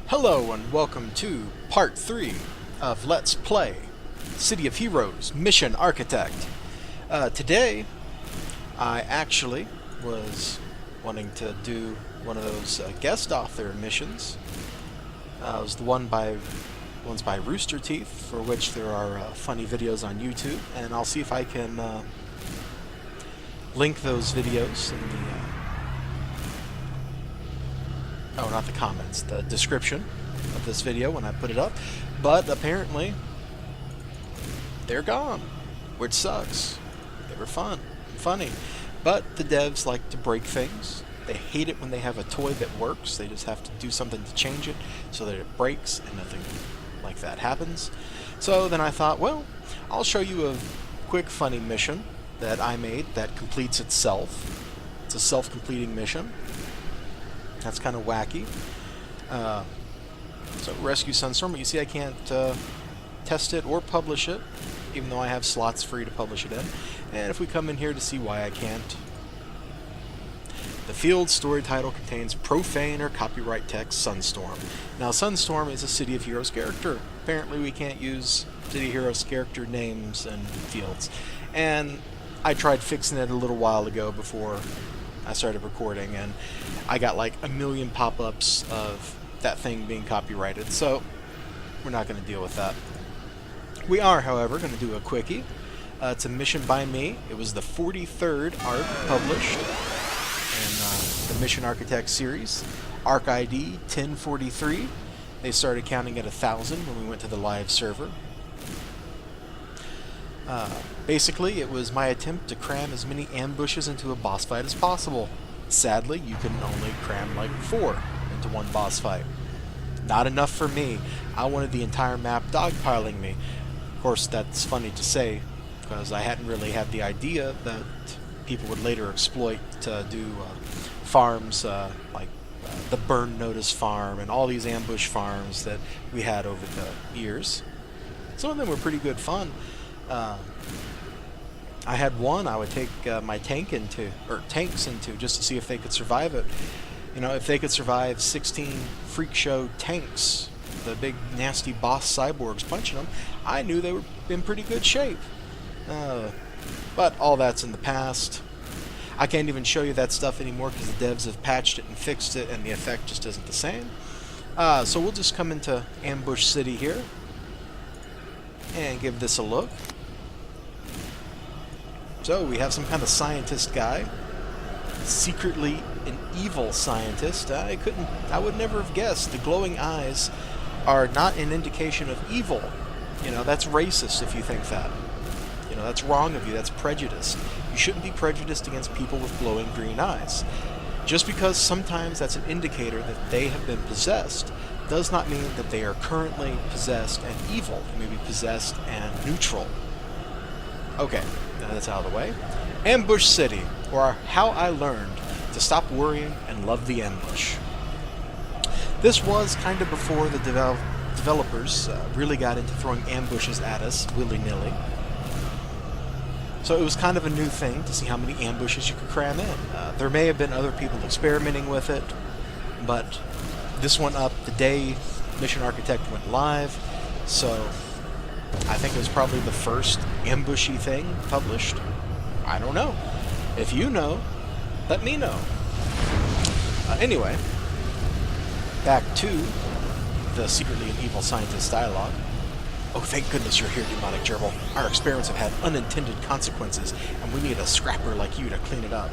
Hello and welcome to Part 3 of Let's Play City of Heroes Mission Architect. Today, I actually was wanting to do one of those guest author missions. It was the ones by RoosterTeeth, for which there are funny videos on YouTube, and I'll see if I can link those videos in the oh, not the comments, the description of this video when I put it up. But apparently, they're gone, which sucks. They were funny. But the devs like to break things. They hate it when they have a toy that works. They just have to do something to change it so that it breaks and nothing like that happens. So then I thought, well, I'll show you a quick funny mission that I made that completes itself. It's a self-completing mission. That's kind of wacky. So Rescue Sunstorm, but you see I can't test it or publish it, even though I have slots free to publish it in. And if we come in here to see why I can't, the field story title contains profane or copyright text Sunstorm. Now Sunstorm is a City of Heroes character. Apparently we can't use City of Heroes character names and fields. And I tried fixing it a little while ago before I started recording, and I got like a million pop-ups of that thing being copyrighted, so we're not going to deal with that. We are, however, going to do a quickie. It's a mission by me. It was the 43rd arc published in the Mission Architect series. Arc ID 1043. They started counting at 1,000 when we went to the live server. Basically, it was my attempt to cram as many ambushes into a boss fight as possible. Sadly, you can only cram like 4 into one boss fight. Not enough for me. I wanted the entire map dogpiling me. Of course, that's funny to say, because I hadn't really had the idea that people would later exploit to do farms like the Burn Notice farm and all these ambush farms that we had over the years. Some of them were pretty good fun. I had one I would take my tanks into just to see if they could survive it. You know, if they could survive 16 freak show tanks, the big nasty boss cyborgs punching them, I knew they were in pretty good shape. But all that's in the past. I can't even show you that stuff anymore because the devs have patched it and fixed it, and the effect just isn't the same. So we'll just come into Ambush City here and give this a look. So we have some kind of scientist guy, secretly an evil scientist. I would never have guessed. The glowing eyes are not an indication of evil. You know, that's racist if you think that. You know, that's wrong of you. That's prejudice. You shouldn't be prejudiced against people with glowing green eyes. Just because sometimes that's an indicator that they have been possessed does not mean that they are currently possessed and evil. They may be possessed and neutral. Okay, now that's out of the way. Ambush City, or How I Learned to Stop Worrying and Love the Ambush. This was kind of before the developers really got into throwing ambushes at us willy-nilly. So it was kind of a new thing to see how many ambushes you could cram in. There may have been other people experimenting with it, but this went up the day Mission Architect went live, so I think it was probably the first ambushy thing published. I don't know. If you know, let me know. Anyway, back to the secretly an evil scientist dialogue. Oh, thank goodness you're here, demonic gerbil. Our experiments have had unintended consequences, and we need a scrapper like you to clean it up.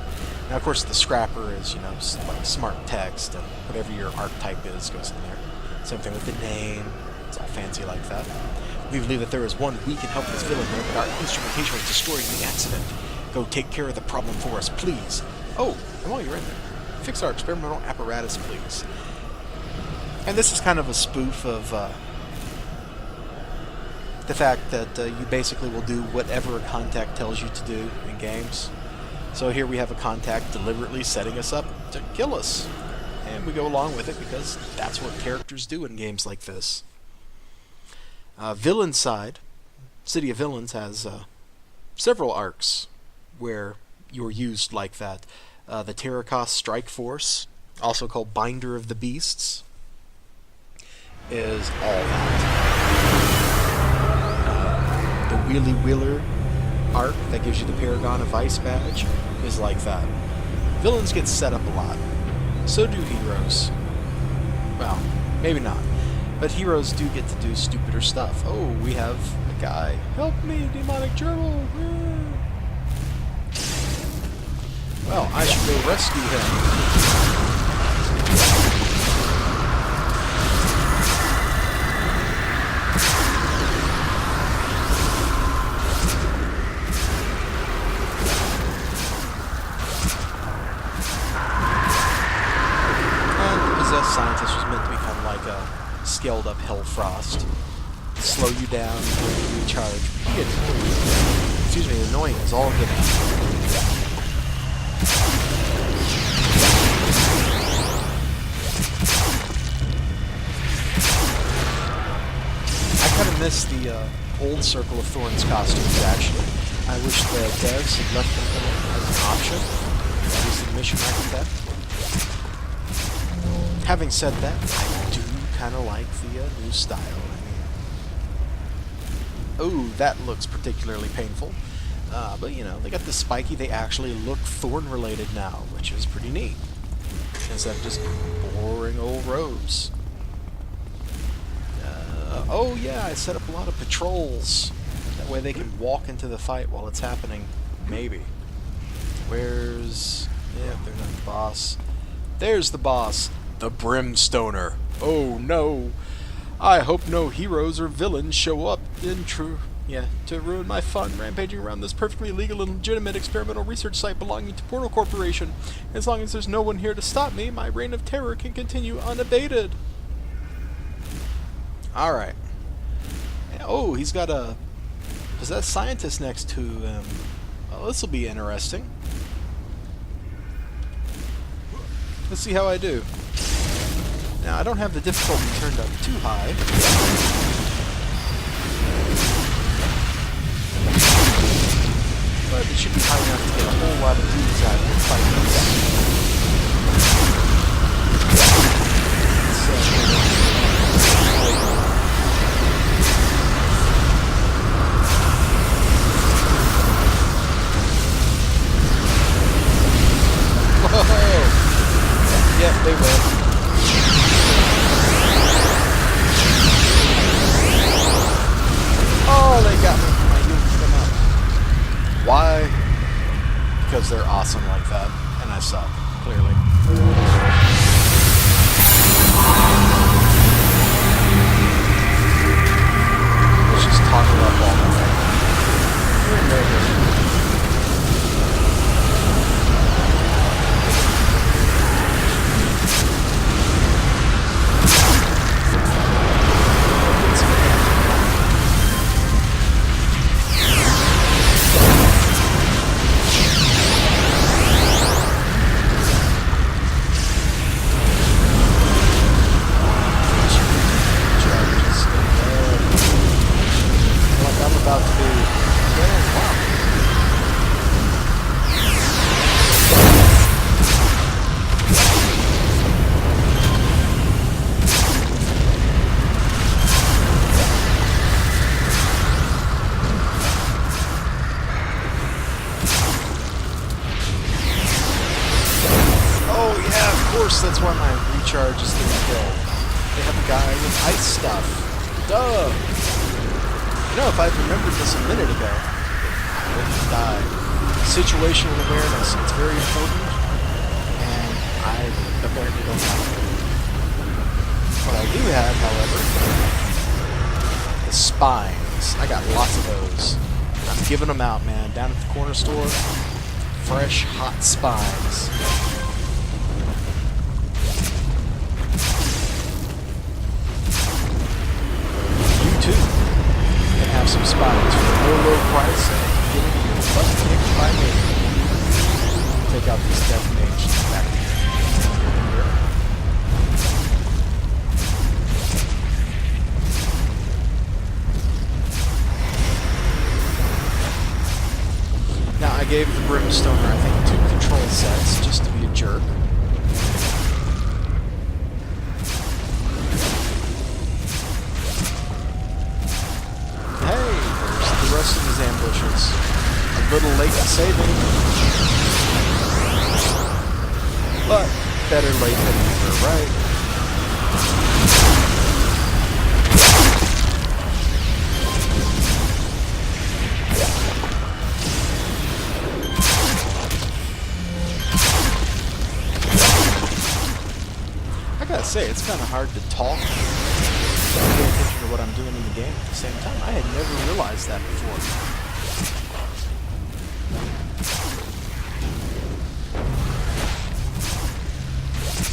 Now, of course, the scrapper is, you know, like smart text, and whatever your archetype is goes in there. Same thing with the name. It's all fancy like that. We believe that there is one weak and helpless villain there, but our instrumentation was destroyed in the accident. Go take care of the problem for us, please. Oh, and while you're in there, fix our experimental apparatus, please. And this is kind of a spoof of the fact that you basically will do whatever a contact tells you to do in games. So here we have a contact deliberately setting us up to kill us. And we go along with it because that's what characters do in games like this. Villain side, City of Villains has several arcs where you're used like that. The Terracos Strike Force, also called Binder of the Beasts. is all that. The Wheelie Wheeler art that gives you the Paragon of Ice badge is like that. Villains get set up a lot. So do heroes. Well, maybe not. But heroes do get to do stupider stuff. Oh, we have a guy. Help me, demonic gerbil! Well, I should go rescue him. And the possessed scientist was meant to be kind of like a scaled up Hellfrost. Slow you down when you recharge. Be annoying. Excuse me, annoying is all good. I kind of miss the old Circle of Thorns costumes, actually. I wish the devs had left them in as an option, at least in Mission Architect. Having said that, I do kind of like the new style. Oh, that looks particularly painful. But, you know, they got the spiky, they actually look thorn-related now, which is pretty neat. Instead of just boring old robes. Oh, yeah, I set up a lot of patrols. That way they can walk into the fight while it's happening. Maybe. Where's... Yeah, they're not the boss. There's the boss. The Brimstoner. Oh, no. I hope no heroes or villains show up to ruin my fun rampaging around this perfectly legal and legitimate experimental research site belonging to Portal Corporation. As long as there's no one here to stop me, my reign of terror can continue unabated. Alright. Oh, he's got a possessed scientist next to him. Well, this'll be interesting. Let's see how I do. Now, I don't have the difficulty turned up too high. But it should be high enough to get a whole lot of dudes out of the fight. Whoa! Yep, they will. Oh, they got me. I used them up. Why? Because they're awesome like that, and I suck, clearly. Let's just talk it up all the way. You're in there. That's why my recharge is getting killed. They have a guy with ice stuff. Duh! You know, if I'd remembered this a minute ago, I wouldn't die. Situational awareness, it's very important, and I apparently don't have it. What I do have, however, is spines. I got lots of those. I'm giving them out, man. Down at the corner store, fresh, hot spines. Some spines for a low price and getting your butt kicked by me. Take out this death mage back here. Now I gave the Brimstoner, I think, 2 control sets just to be a jerk. late in saving. But better late than never, right? I gotta say, it's kind of hard to talk and pay attention to what I'm doing in the game at the same time. I had never realized that before.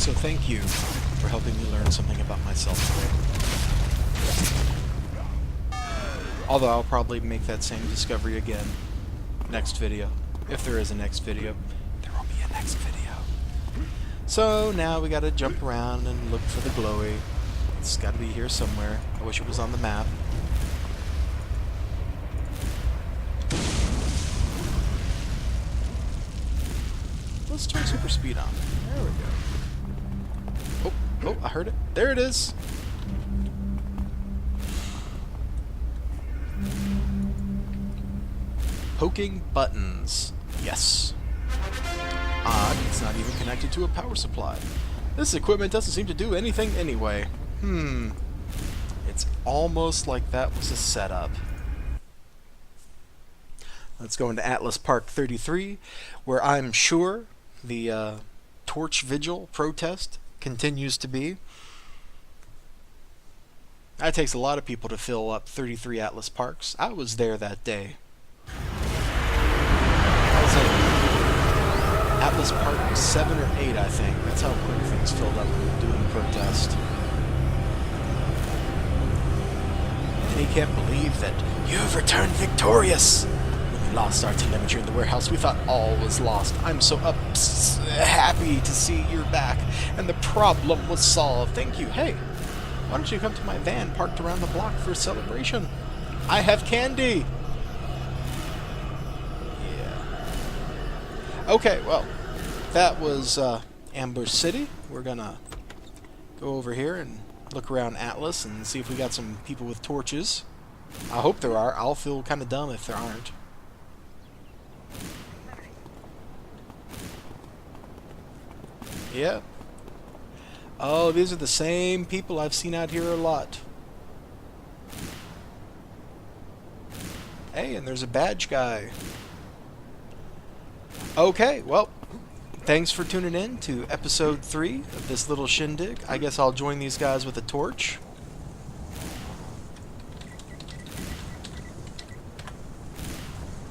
So thank you for helping me learn something about myself today. Although I'll probably make that same discovery again next video. If there is a next video, there will be a next video. So now we gotta jump around and look for the glowy. It's gotta be here somewhere. I wish it was on the map. Let's turn super speed on. There we go. Oh, I heard it. There it is. Poking buttons. Yes. Odd, it's not even connected to a power supply. This equipment doesn't seem to do anything anyway. It's almost like that was a setup. Let's go into Atlas Park 33, where I'm sure the Torch Vigil protest continues to be. That takes a lot of people to fill up 33 Atlas Parks. I was there that day. I was at Atlas Park 7 or 8, I think. That's how quick things filled up when we were doing the protest. And he can't believe that you've returned victorious. When we lost our telemetry in the warehouse, we thought all was lost. I'm so happy to see you're back, and the problem was solved. Thank you. Hey, why don't you come to my van parked around the block for a celebration? I have candy. Yeah. Okay, well, that was Ambush City. We're gonna go over here and look around Atlas and see if we got some people with torches. I hope there are. I'll feel kind of dumb if there aren't. Yeah. Oh, these are the same people I've seen out here a lot. Hey, and there's a badge guy. Okay, well, thanks for tuning in to episode 3 of this little shindig. I guess I'll join these guys with a torch.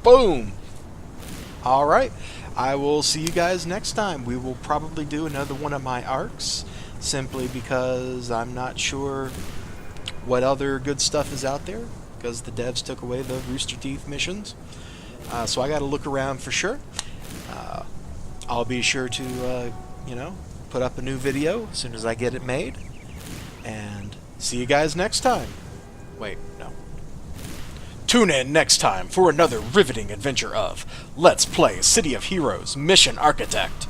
Boom! Alright, I will see you guys next time. We will probably do another one of my arcs, simply because I'm not sure what other good stuff is out there, because the devs took away the RoosterTeeth missions. So I gotta look around for sure. I'll be sure to, put up a new video as soon as I get it made. And see you guys next time. Wait, no. Tune in next time for another riveting adventure of Let's Play City of Heroes Mission Architect.